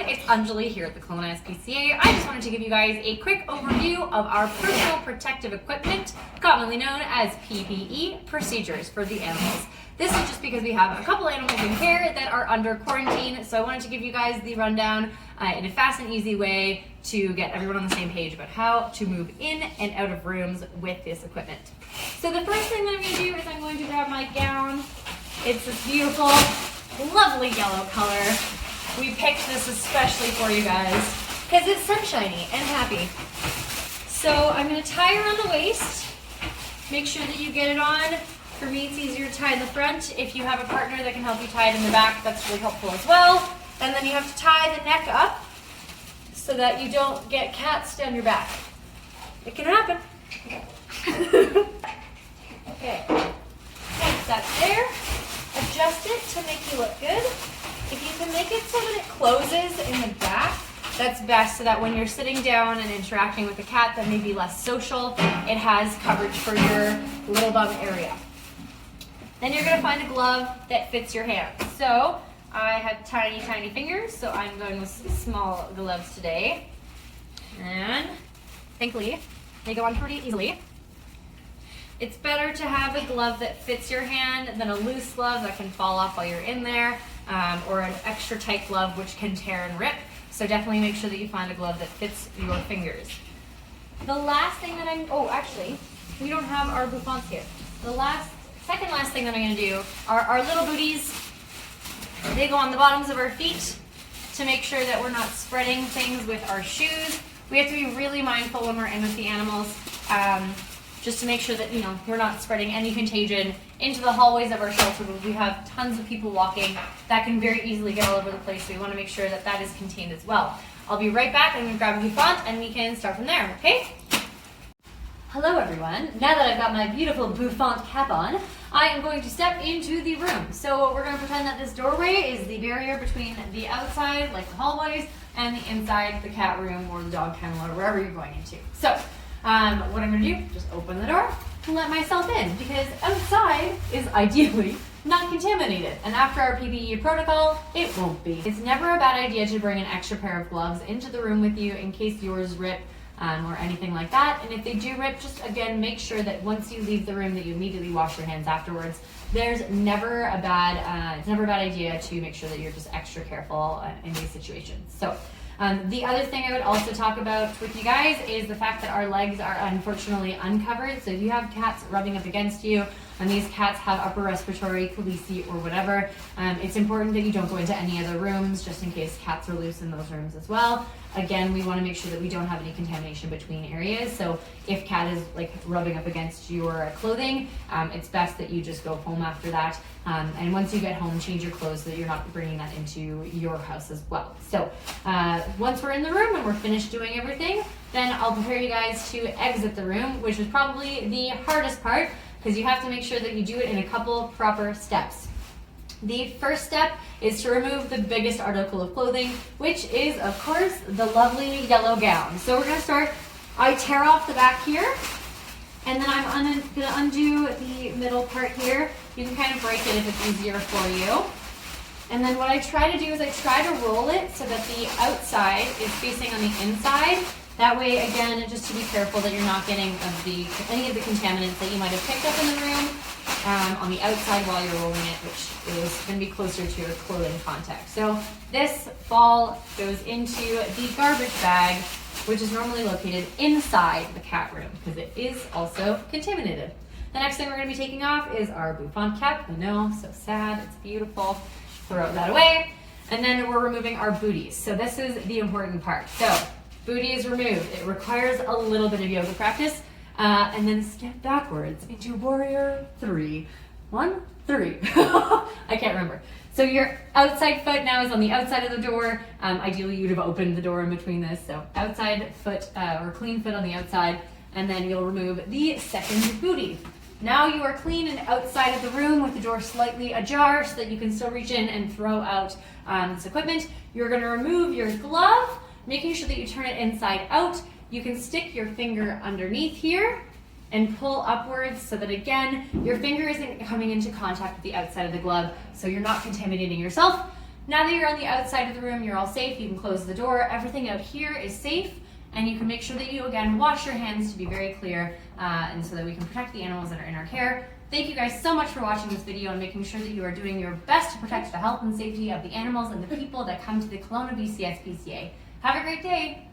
it's Anjali here at the Kelowna SPCA. I just wanted to give you guys a quick overview of our personal protective equipment, commonly known as PPE, procedures for the animals. This is just because we have a couple animals in care that are under quarantine, so I wanted to give you guys the rundown in a fast and easy way to get everyone on the same page about how to move in and out of rooms with this equipment. So the first thing that I'm going to do is I'm going to grab my gown. It's this beautiful, lovely yellow color. We picked this especially for you guys because it's sunshiny and happy. So I'm going to tie her on the waist. Make sure that you get it on. For me, it's easier to tie in the front. If you have a partner that can help you tie it in the back, that's really helpful as well. And then you have to tie the neck up so that you don't get cats down your back. It can happen. Okay. Once that's there, adjust it to make you look good. If you can make it so that it closes in the back, that's best, so that when you're sitting down and interacting with a cat that may be less social, it has coverage for your little bum area. Then you're going to find a glove that fits your hand. So I have tiny, tiny fingers, so I'm going with small gloves today. And thankfully, they go on pretty easily. It's better to have a glove that fits your hand than a loose glove that can fall off while you're in there, or an extra tight glove which can tear and rip. So definitely make sure that you find a glove that fits your fingers. The last thing that actually, we don't have our Bouffants here. Second last thing that I'm going to do are our little booties. They go on the bottoms of our feet to make sure that we're not spreading things with our shoes. We have to be really mindful when we're in with the animals, just to make sure that we're not spreading any contagion into the hallways of our shelter. We have tons of people walking that can very easily get all over the place, so we want to make sure that that is contained as well. I'll be right back. I'm going to grab a Bouffant and we can start from there, okay? Hello everyone. Now that I've got my beautiful Bouffant cap on, I am going to step into the room. So we're going to pretend that this doorway is the barrier between the outside, like the hallways, and the inside, the cat room or the dog kennel or wherever you're going into. So what I'm going to do, just open the door and let myself in, because outside is ideally not contaminated. And after our PPE protocol, it won't be. It's never a bad idea to bring an extra pair of gloves into the room with you in case yours rip or anything like that. And if they do rip, just again make sure that once you leave the room that you immediately wash your hands afterwards. It's never a bad idea to make sure that you're just extra careful in these situations. So the other thing I would also talk about with you guys is the fact that our legs are unfortunately uncovered. So if you have cats rubbing up against you, and these cats have upper respiratory, calesi, or whatever, it's important that you don't go into any other rooms, just in case cats are loose in those rooms as well. Again, we want to make sure that we don't have any contamination between areas. So if cat is rubbing up against your clothing, it's best that you just go home after that. And once you get home, change your clothes so that you're not bringing that into your house as well. So once we're in the room and we're finished doing everything, then I'll prepare you guys to exit the room, which is probably the hardest part, because you have to make sure that you do it in a couple proper steps. The first step is to remove the biggest article of clothing, which is, of course, the lovely yellow gown. So we're going to start, I tear off the back here, and then I'm going to undo the middle part here. You can kind of break it if it's easier for you. And then what I try to do is I try to roll it so that the outside is facing on the inside. That way, again, just to be careful that you're not getting any of the contaminants that you might have picked up in the room on the outside while you're rolling it, which is going to be closer to your clothing contact. So this ball goes into the garbage bag, which is normally located inside the cat room, because it is also contaminated. The next thing we're going to be taking off is our Bouffant cap. I know, so sad, it's beautiful. Throw that away. And then we're removing our booties. So this is the important part. So booty is removed. It requires a little bit of yoga practice. And then step backwards into warrior 3. 1, 3. I can't remember. So your outside foot now is on the outside of the door. Ideally, you'd have opened the door in between this. So outside foot or clean foot on the outside. And then you'll remove the second booty. Now you are clean and outside of the room with the door slightly ajar so that you can still reach in and throw out this equipment. You're going to remove your glove, making sure that you turn it inside out. You can stick your finger underneath here and pull upwards so that, again, your finger isn't coming into contact with the outside of the glove, so you're not contaminating yourself. Now that you're on the outside of the room, you're all safe. You can close the door. Everything out here is safe, and you can make sure that you, again, wash your hands to be very clear, and so that we can protect the animals that are in our care. Thank you guys so much for watching this video and making sure that you are doing your best to protect the health and safety of the animals and the people that come to the Kelowna BC SPCA. Have a great day.